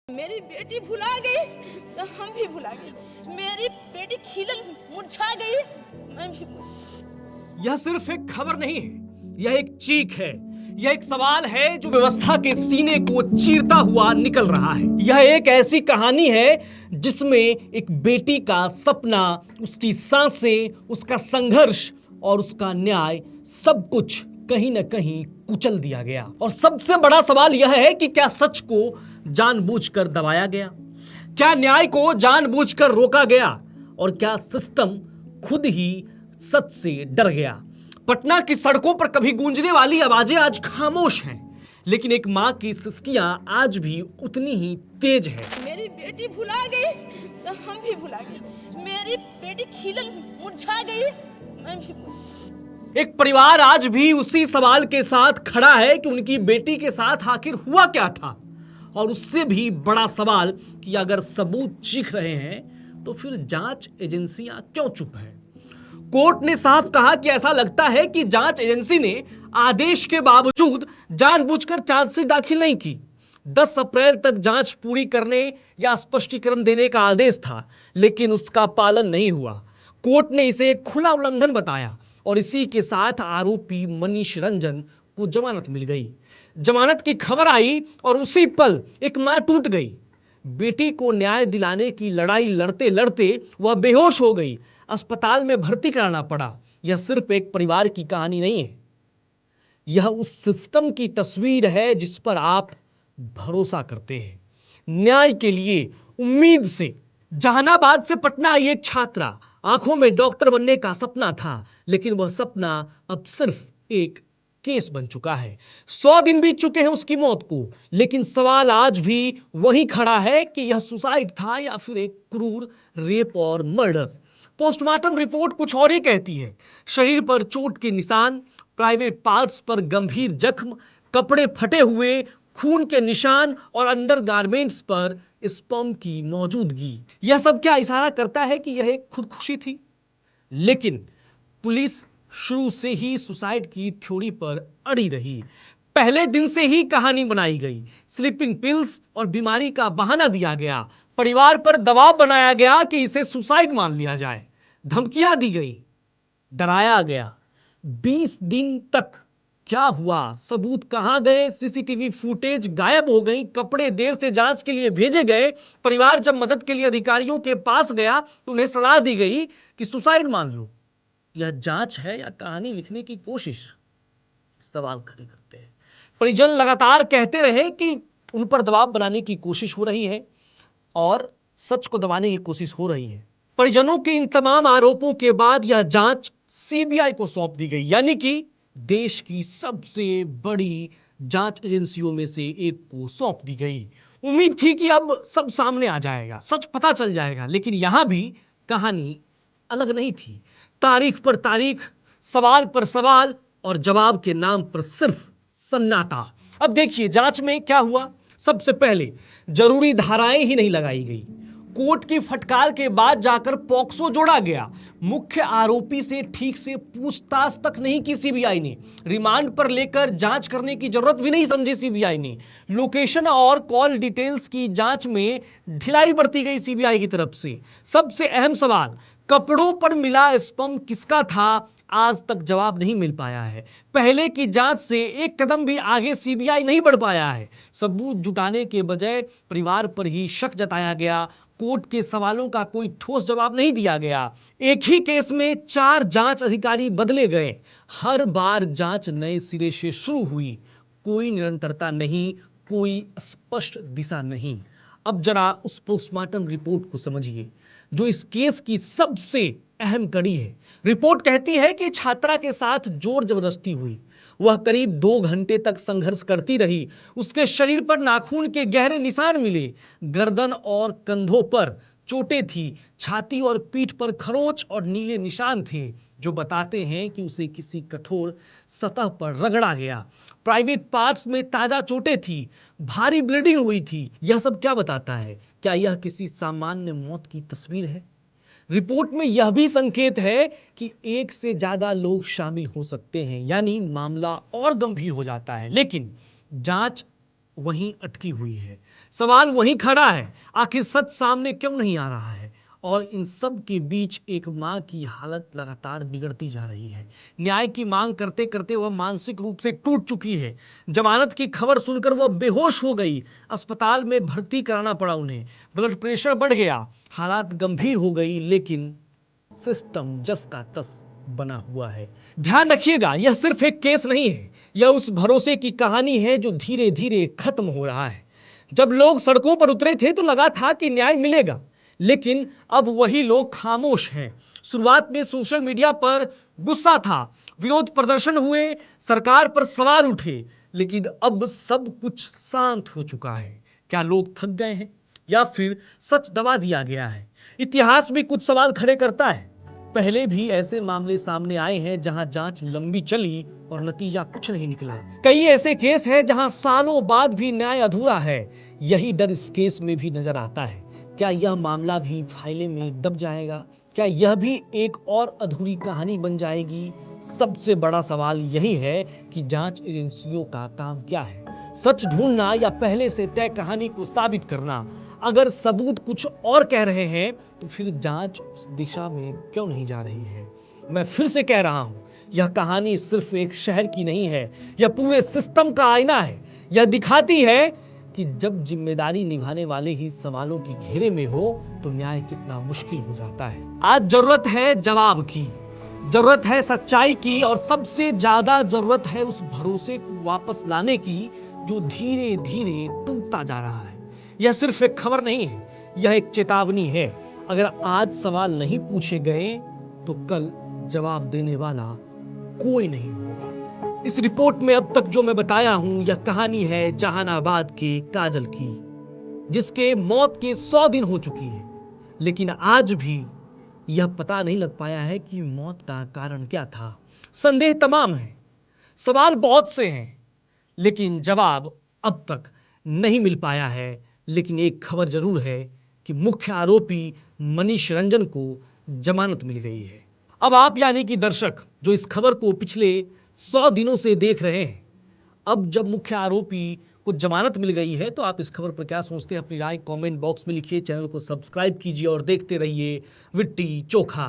मेरी बेटी भुला गई तो हम भी भुला गए। मेरी बेटी खिलल मुरझा गई, मैं भी यह सिर्फ एक खबर नहीं है, यह एक चीख है, यह एक सवाल है जो व्यवस्था के सीने को चीरता हुआ निकल रहा है। यह एक ऐसी कहानी है जिसमें एक बेटी का सपना, उसकी सांसें, उसका संघर्ष और उसका न्याय सब कुछ कहीं न कहीं कुचल दिया गया। और सबसे बड़ा सवाल यह है कि क्या सच को जानबूझकर दबाया गया, क्या न्याय को जानबूझकर रोका गया, और क्या सिस्टम खुद ही सच से डर गया। पटना की सड़कों पर कभी गूंजने वाली आवाजें आज खामोश हैं, लेकिन एक मां की सिसकियां आज भी उतनी ही तेज है। मेरी बेटी भुला गई तो हम भी भुला गए। मेरी बेटी खिलल मुरझा गई, मैं भी एक परिवार आज भी उसी सवाल के साथ खड़ा है कि उनकी बेटी के साथ आखिर हुआ क्या था। और उससे भी बड़ा सवाल कि अगर सबूत चीख रहे हैं तो फिर जांच एजेंसियां क्यों चुप है। कोर्ट ने साफ कहा कि ऐसा लगता है कि जांच एजेंसी ने आदेश के बावजूद जानबूझकर चार्जशीट दाखिल नहीं की। 10 अप्रैल तक जांच पूरी करने या स्पष्टीकरण देने का आदेश था, लेकिन उसका पालन नहीं हुआ। कोर्ट ने इसे एक खुला उल्लंघन बताया और इसी के साथ आरोपी मनीष रंजन को जमानत मिल गई। जमानत की खबर आई और उसी पल एक मां टूट गई। बेटी को न्याय दिलाने की लड़ाई लड़ते लड़ते वह बेहोश हो गई, अस्पताल में भर्ती कराना पड़ा। यह सिर्फ एक परिवार की कहानी नहीं है, यह उस सिस्टम की तस्वीर है जिस पर आप भरोसा करते हैं, न्याय के लिए उम्मीद से। जहानाबाद से पटना आई एक छात्रा, आंखों में डॉक्टर बनने का सपना था, लेकिन वह सपना अब सिर्फ एक केस बन चुका है। 100 दिन बीत चुके हैं उसकी मौत को, लेकिन सवाल आज भी वही खड़ा है कि यह सुसाइड था या फिर एक क्रूर रेप और मर्डर। पोस्टमार्टम रिपोर्ट कुछ और ही कहती है। शरीर पर चोट के निशान, प्राइवेट पार्ट्स पर गंभीर जख्म, कपड़े फटे हुए, खून के निशान और अंडरगारमेंट्स पर स्पर्म की मौजूदगी। यह सब क्या इशारा करता है कि यह एक खुदकुशी थी? लेकिन पुलिस शुरू से ही सुसाइड की थ्योरी पर अड़ी रही। पहले दिन से ही कहानी बनाई गई, स्लीपिंग पिल्स और बीमारी का बहाना दिया गया, परिवार पर दबाव बनाया गया कि इसे सुसाइड मान लिया जाए, धमकियां दी गई, डराया गया। 20 दिन तक क्या हुआ? सबूत कहां गए? सीसीटीवी फुटेज गायब हो गई, कपड़े देर से जांच के लिए भेजे गए। परिवार जब मदद के लिए अधिकारियों के पास गया तो उन्हें सलाह दी गई कि सुसाइड मान लो। यह जांच है या कहानी लिखने की कोशिश? सवाल खड़े करते हैं। परिजन लगातार कहते रहे कि उन पर दबाव बनाने की कोशिश हो रही है और सच को दबाने की कोशिश हो रही है। परिजनों के इन तमाम आरोपों के बाद यह जांच सीबीआई को सौंप दी गई, यानी कि देश की सबसे बड़ी जांच एजेंसियों में से एक को सौंप दी गई। उम्मीद थी कि अब सब सामने आ जाएगा, सच पता चल जाएगा, लेकिन यहां भी कहानी अलग नहीं थी। तारीख पर तारीख, सवाल पर सवाल और जवाब के नाम पर सिर्फ सन्नाटा। अब देखिए जांच में क्या हुआ। सबसे पहले जरूरी धाराएं ही नहीं लगाई गई। कोर्ट की फटकार के बाद जाकर पॉक्सो जोड़ा गया। मुख्य आरोपी से ठीक से पूछताछ तक नहीं की सीबीआई ने। रिमांड पर लेकर जांच करने की जरूरत भी नहीं समझी सीबीआई ने। लोकेशन और कॉल डिटेल्स की जांच में ढिलाई बरती गई सीबीआई की तरफ से। सबसे अहम सवाल, कपड़ों पर मिला स्पर्म किसका था? आज तक जवाब नहीं मिल पाया है। पहले की जांच से एक कदम भी आगे सीबीआई नहीं बढ़ पाया है। सबूत जुटाने के बजाय परिवार पर ही शक जताया गया। कोर्ट के सवालों का कोई ठोस जवाब नहीं दिया गया। एक ही केस में 4 जांच अधिकारी बदले गए। हर बार जांच नए सिरे से शुरू हुई। कोई निरंतरता नहीं, कोई स्पष्ट दिशा नहीं। अब जरा उस पोस्टमार्टम रिपोर्ट को समझिए, जो इस केस की सबसे अहम कड़ी है। रिपोर्ट कहती है कि छात्रा के साथ जोर जबरदस्ती हुई। वह करीब 2 घंटे तक संघर्ष करती रही। उसके शरीर पर नाखून के गहरे निशान मिले, गर्दन और कंधों पर चोटें थी, छाती और पीठ पर खरोंच और नीले निशान थे, जो बताते हैं कि उसे किसी कठोर सतह पर रगड़ा गया। प्राइवेट पार्ट्स में ताजा चोटें थी, भारी ब्लीडिंग हुई थी। यह सब क्या बताता है? क्या यह किसी सामान्य मौत की तस्वीर है? रिपोर्ट में यह भी संकेत है कि एक से ज्यादा लोग शामिल हो सकते हैं, यानी मामला और गंभीर हो जाता है। लेकिन जांच वहीं अटकी हुई है, सवाल वहीं खड़ा है, आखिर सच सामने क्यों नहीं आ रहा है। और इन सब के बीच एक माँ की हालत लगातार बिगड़ती जा रही है। न्याय की मांग करते करते वह मानसिक रूप से टूट चुकी है। जमानत की खबर सुनकर वह बेहोश हो गई, अस्पताल में भर्ती कराना पड़ा उन्हें, ब्लड प्रेशर बढ़ गया, हालात गंभीर हो गई, लेकिन सिस्टम जस का तस बना हुआ है। ध्यान रखिएगा, यह सिर्फ एक केस नहीं है, यह उस भरोसे की कहानी है जो धीरे धीरे खत्म हो रहा है। जब लोग सड़कों पर उतरे थे तो लगा था कि न्याय मिलेगा, लेकिन अब वही लोग खामोश हैं। शुरुआत में सोशल मीडिया पर गुस्सा था, विरोध प्रदर्शन हुए, सरकार पर सवाल उठे, लेकिन अब सब कुछ शांत हो चुका है। क्या लोग थक गए हैं या फिर सच दबा दिया गया है? इतिहास भी कुछ सवाल खड़े करता है। पहले भी ऐसे मामले सामने आए हैं जहां जांच लंबी चली और नतीजा कुछ नहीं निकला। कई ऐसे केस हैं जहां सालों बाद भी न्याय अधूरा है। यही डर इस केस में भी नजर आता है। क्या यह मामला भी फाइलें में दब जाएगा? क्या यह भी एक और अधूरी कहानी बन जाएगी? सबसे बड़ा सवाल यही है कि जांच एजेंसियों का काम क्या है, सच ढूंढना या पहले से तय कहानी को साबित करना। अगर सबूत कुछ और कह रहे हैं तो फिर जांच उस दिशा में क्यों नहीं जा रही है? मैं फिर से कह रहा हूं, यह कहानी सिर्फ एक शहर की नहीं है, यह पूरे सिस्टम का आईना है। यह दिखाती है कि जब जिम्मेदारी निभाने वाले ही सवालों की घेरे में हो तो न्याय कितना मुश्किल हो जाता है। आज जरूरत है जवाब की, जरूरत है सच्चाई की, और सबसे ज्यादा जरूरत है उस भरोसे को वापस लाने की जो धीरे धीरे टूटता जा रहा है। यह सिर्फ एक खबर नहीं है, यह एक चेतावनी है। अगर आज सवाल नहीं पूछे गए तो कल जवाब देने वाला कोई नहीं होगा। इस रिपोर्ट में अब तक जो मैं बताया हूं, यह कहानी है जहानाबाद के काजल की, जिसके मौत के 100 दिन हो चुकी है, लेकिन आज भी यह पता नहीं लग पाया है कि मौत का कारण क्या था। संदेह तमाम है, सवाल बहुत से हैं, लेकिन जवाब अब तक नहीं मिल पाया है। लेकिन एक खबर जरूर है कि मुख्य आरोपी मनीष रंजन को जमानत मिल गई है। अब आप यानी कि दर्शक जो इस खबर को पिछले 100 दिनों से देख रहे हैं, अब जब मुख्य आरोपी को जमानत मिल गई है तो आप इस खबर पर क्या सोचते हैं? अपनी राय कमेंट बॉक्स में लिखिए, चैनल को सब्सक्राइब कीजिए और देखते रहिए विट्टी चोखा।